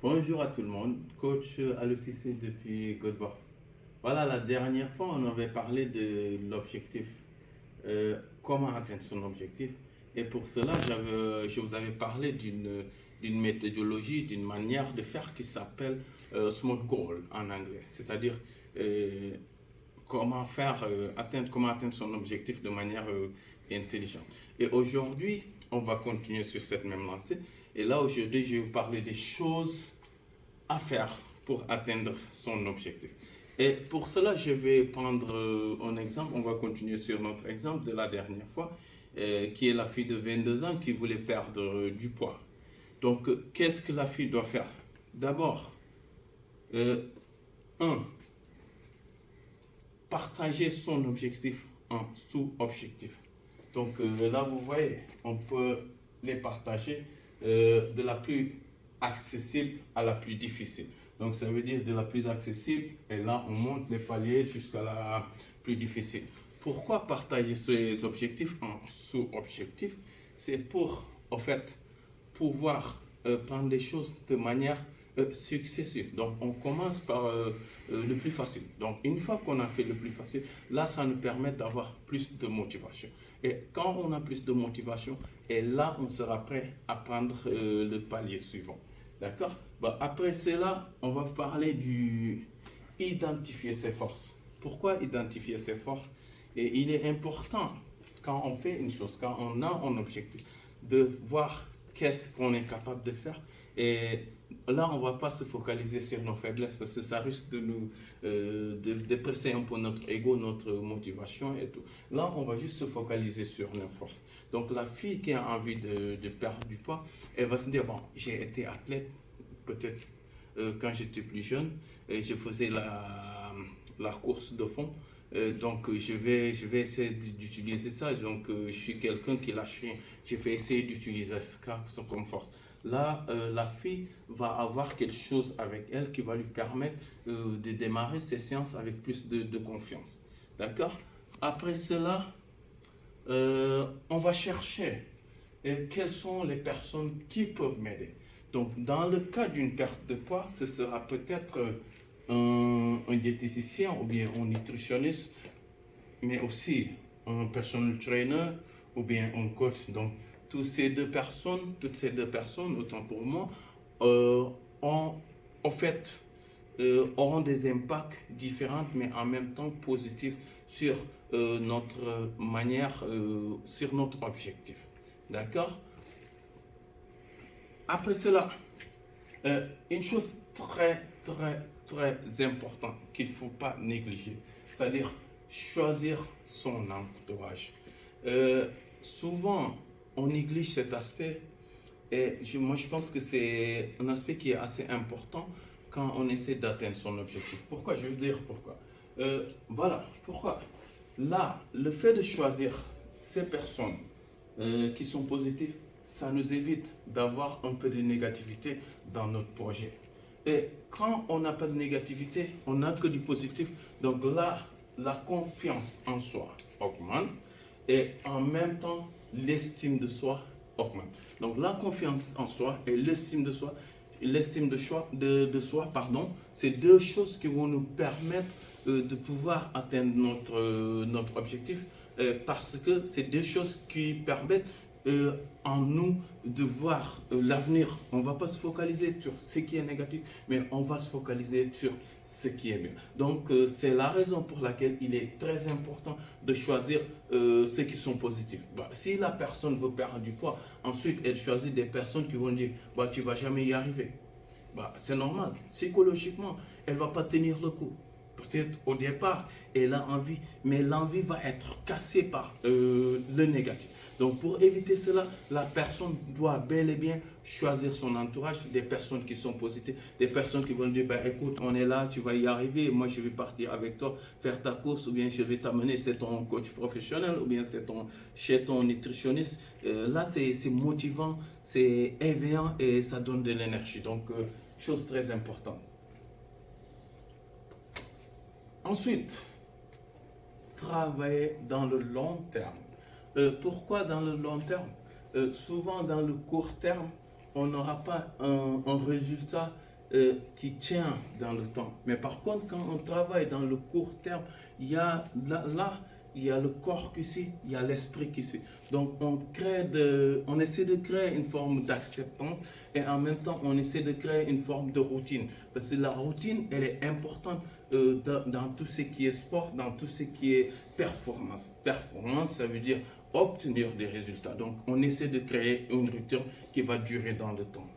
Bonjour à tout le monde, coach Alocissé depuis Goldbar. Voilà, la dernière fois, on avait parlé de l'objectif, comment atteindre son objectif. Et pour cela, je vous avais parlé d'une méthodologie, d'une manière de faire qui s'appelle SMART Goal en anglais. C'est-à-dire comment atteindre son objectif de manière intelligente. Et aujourd'hui, on va continuer sur cette même lancée. Et là, aujourd'hui, je vais vous parler des choses à faire pour atteindre son objectif. Et pour cela, je vais prendre un exemple. On va continuer sur notre exemple de la dernière fois, qui est la fille de 22 ans qui voulait perdre du poids. Donc, qu'est-ce que la fille doit faire? D'abord, un, partager son objectif en sous-objectifs. Donc là, vous voyez, on peut les partager de la plus accessible à la plus difficile. Donc ça veut dire de la plus accessible, et là, on monte les paliers jusqu'à la plus difficile. Pourquoi partager ces objectifs en sous-objectifs? C'est pour, en fait, pouvoir prendre les choses de manière successive. Donc, on commence par le plus facile. Donc, une fois qu'on a fait le plus facile, là, ça nous permet d'avoir plus de motivation. Et quand on a plus de motivation, et là, on sera prêt à prendre le palier suivant. D'accord? Bah, après cela, on va parler du identifier ses forces. Pourquoi identifier ses forces? Et il est important, quand on fait une chose, quand on a un objectif, de voir qu'est-ce qu'on est capable de faire. Et là, on ne va pas se focaliser sur nos faiblesses parce que ça risque de nous de presser un peu notre ego, notre motivation et tout. Là, on va juste se focaliser sur nos forces. Donc, la fille qui a envie de perdre du poids, elle va se dire, bon, j'ai été athlète, peut-être quand j'étais plus jeune, et je faisais la course de fond. Donc, je vais essayer d'utiliser ça. Donc, je suis quelqu'un qui lâche rien. Je vais essayer d'utiliser ça comme force. Là, la fille va avoir quelque chose avec elle qui va lui permettre de démarrer ses séances avec plus de confiance. D'accord? Après cela, on va chercher quelles sont les personnes qui peuvent m'aider. Donc, dans le cas d'une perte de poids, ce sera peut-être un diététicien ou bien un nutritionniste, mais aussi un personal trainer ou bien un coach. Donc, toutes ces deux personnes, autant pour moi, ont en fait auront des impacts différents, mais en même temps positifs sur notre manière, sur notre objectif. D'accord? Après cela, une chose très importante qu'il ne faut pas négliger, c'est-à-dire choisir son entourage. Souvent, on néglige cet aspect et moi je pense que c'est un aspect qui est assez important quand on essaie d'atteindre son objectif. Pourquoi? Je veux dire pourquoi. Voilà, pourquoi. Là, le fait de choisir ces personnes qui sont positives, ça nous évite d'avoir un peu de négativité dans notre projet. Et quand on n'a pas de négativité, on n'a que du positif. Donc là, la confiance en soi augmente et en même temps, l'estime de soi augmente. Donc la confiance en soi et l'estime de soi, de soi, pardon, c'est deux choses qui vont nous permettre de pouvoir atteindre notre objectif parce que c'est deux choses qui permettent en nous de voir l'avenir. On ne va pas se focaliser sur ce qui est négatif, mais on va se focaliser sur ce qui est bien. Donc, c'est la raison pour laquelle il est très important de choisir ceux qui sont positifs. Bah, si la personne veut perdre du poids, ensuite elle choisit des personnes qui vont dire bah, tu ne vas jamais y arriver. Bah, c'est normal. Psychologiquement, elle ne va pas tenir le coup. Peut-être au départ, elle a envie, mais l'envie va être cassée par le négatif. Donc, pour éviter cela, la personne doit bel et bien choisir son entourage, des personnes qui sont positives, des personnes qui vont dire, ben, écoute, on est là, tu vas y arriver, moi je vais partir avec toi faire ta course, ou bien je vais t'amener, c'est ton coach professionnel, ou bien c'est chez ton nutritionniste. Là, c'est motivant, c'est éveillant et ça donne de l'énergie. Donc, chose très importante. Ensuite, travailler dans le long terme. Pourquoi dans le long terme? Souvent dans le court terme, on n'aura pas un résultat qui tient dans le temps. Mais par contre, quand on travaille dans le court terme, il y a là il y a le corps qui suit, il y a l'esprit qui suit. Donc on essaie de créer une forme d'acceptance et en même temps on essaie de créer une forme de routine. Parce que la routine, elle est importante dans tout ce qui est sport, dans tout ce qui est performance. Performance, ça veut dire obtenir des résultats. Donc on essaie de créer une routine qui va durer dans le temps.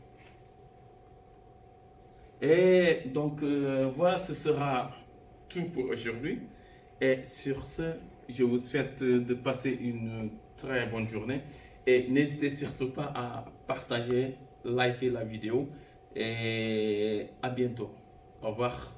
Et donc voilà, ce sera tout pour aujourd'hui. Et sur ce, je vous souhaite de passer une très bonne journée. Et n'hésitez surtout pas à partager, liker la vidéo. Et à bientôt. Au revoir.